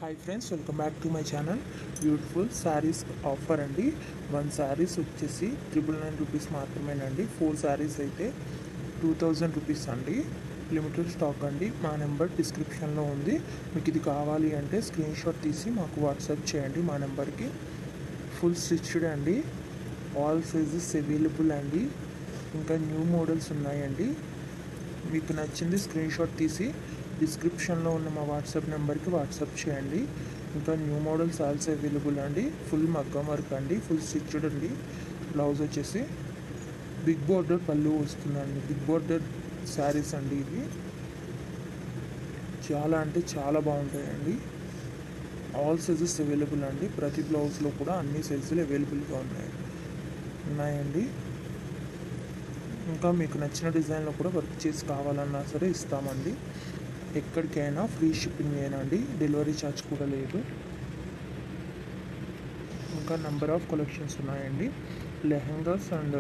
Hi friends, welcome back to my channel. Beautiful saris offer అండి. 1 శారీస్ వచ్చేసి 999 rupees మాత్రమేనండి. 4 శారీస్ అయితే 2000 రూపీస్ అండి. లిమిటెడ్ స్టాక్ అండి. మా నెంబర్ డిస్క్రిప్షన్లో ఉంది. మీకు ఇది కావాలి అంటే స్క్రీన్ షాట్ తీసి మాకు వాట్సాప్ చేయండి మా నెంబర్కి. ఫుల్ స్టిచ్డ్ అండి. ఆల్ సైజెస్ అవైలబుల్ అండి. ఇంకా న్యూ మోడల్స్ ఉన్నాయండి. మీకు నచ్చింది స్క్రీన్ షాట్ తీసి డిస్క్రిప్షన్లో ఉన్న మా వాట్సాప్ నెంబర్కి వాట్సాప్ చేయండి. ఇంకా న్యూ మోడల్స్ ఆల్సో అవైలబుల్ అండి. ఫుల్ మగ్గం వర్క్ అండి. ఫుల్ స్టిచ్డ్ అండి. బ్లౌజ్ వచ్చేసి బిగ్ బోర్డర్ పళ్ళు వస్తుందండి. బిగ్ బోర్డర్ శారీస్ అండి ఇవి. చాలా అంటే చాలా బాగుంటాయండి. ఆల్ సైజెస్ అవైలబుల్ అండి. ప్రతి బ్లౌజ్లో కూడా అన్ని సైజులు అవైలబుల్గా ఉన్నాయండి. ఇంకా మీకు నచ్చిన డిజైన్లో కూడా వర్క్ చేసి కావాలన్నా సరే ఇస్తామండి. ఎక్కడికైనా ఫ్రీ షిప్పింగ్ అండి. డెలివరీ ఛార్జ్ కూడా లేదు. ఇంకా నెంబర్ ఆఫ్ కలెక్షన్స్ ఉన్నాయండి. లెహంగాస్ అండ్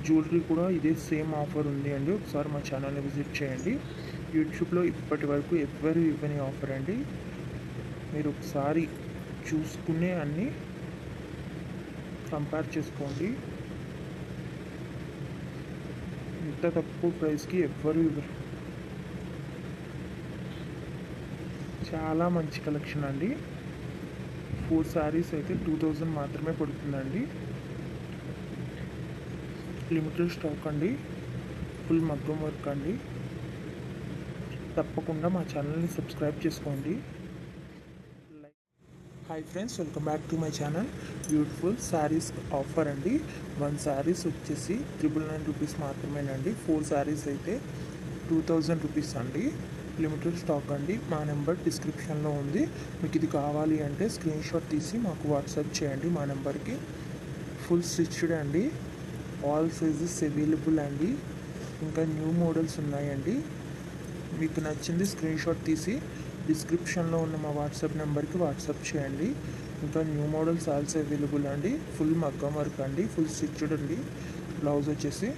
జ్యువెలరీ కూడా ఇదే సేమ్ ఆఫర్ ఉంది అండి. ఒకసారి మా ఛానల్ని విజిట్ చేయండి. యూట్యూబ్లో ఇప్పటి వరకు ఎవరు ఇవ్వని ఆఫర్ అండి. మీరు ఒకసారి చూసుకునే అన్నీ కంపేర్ చేసుకోండి. ఇంత తక్కువ ప్రైస్కి ఎవ్వరు ఇవ్వరు. చాలా మంచి కలెక్షన్ అండి. 4 శారీస్ అయితే 2000 మాత్రమే పడుతుందండి. లిమిటెడ్ స్టాక్ అండి. ఫుల్ మగ్గం వర్క్ అండి. తప్పకుండా మా ఛానల్ని సబ్స్క్రైబ్ చేసుకోండి. Hi friends, welcome back to my channel. Beautiful saris offer అండి. 1 శారీస్ వచ్చేసి 999 రూపీస్ మాత్రమేనండి. 4 శారీస్ అయితే 2000 రూపీస్ అండి. లిమిటెడ్ స్టాక్ అండి. మా నెంబర్ డిస్క్రిప్షన్లో ఉంది. మీకు ఇది కావాలి అంటే స్క్రీన్ షాట్ తీసి మాకు వాట్సాప్ చేయండి మా నెంబర్కి. ఫుల్ స్టిచ్డ్ అండి. ఆల్ సైజెస్ అవైలబుల్ అండి. ఇంకా న్యూ మోడల్స్ ఉన్నాయండి. మీకు నచ్చింది స్క్రీన్ షాట్ తీసి డిస్క్రిప్షన్లో ఉన్న మా వాట్సాప్ నెంబర్కి వాట్సాప్ చేయండి. ఇంకా న్యూ మోడల్స్ ఆల్సో అవైలబుల్ అండి. ఫుల్ మగ్గం వర్క్ అండి. ఫుల్ స్టిచ్డ్ అండి. బ్లౌజ్ వచ్చేసి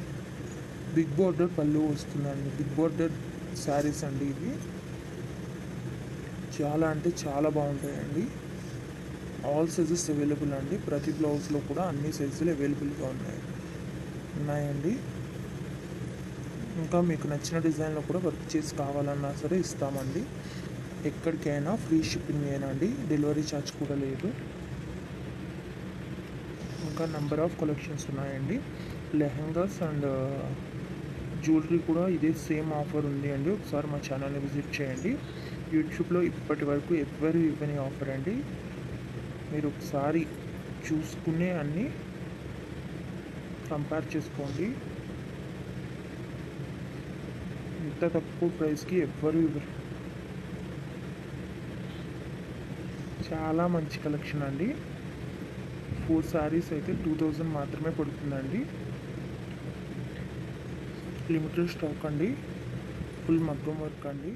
బిగ్ బోర్డర్ పళ్ళు వస్తుందండి. బిగ్ బోర్డర్ శారీస్ అండి ఇవి. చాలా అంటే చాలా బాగుంటాయండి. ఆల్ సైజెస్ అవైలబుల్ అండి. ప్రతి బ్లౌజ్లో కూడా అన్ని సైజులు అవైలబుల్గా ఉన్నాయండి. ఇంకా మీకు నచ్చిన డిజైన్లో కూడా వర్క్ చేసి కావాలన్నా సరే ఇస్తామండి. ఎక్కడికైనా ఫ్రీ షిప్పింగ్ అండి. డెలివరీ ఛార్జ్ కూడా లేదు. ఇంకా నెంబర్ ఆఫ్ కలెక్షన్స్ ఉన్నాయండి. లెహంగాస్ అండ్ జ్యువెలరీ కూడా ఇదే సేమ్ ఆఫర్ ఉంది అండి. ఒకసారి మా ఛానల్ని విజిట్ చేయండి. యూట్యూబ్లో ఇప్పటి వరకు ఎవరు ఇవ్వని ఆఫర్ అండి. మీరు ఒకసారి చూసుకునే అన్నీ కంపేర్ చేసుకోండి. ఇంత తక్కువ ప్రైస్కి ఎవ్వరు ఇవ్వరు. చాలా మంచి కలెక్షన్ అండి. 4 శారీస్ అయితే 2000 మాత్రమే పడుతుందండి. లిమిటెడ్ స్టాక్ అండి. ఫుల్ మగ్గం వర్క్ అండి.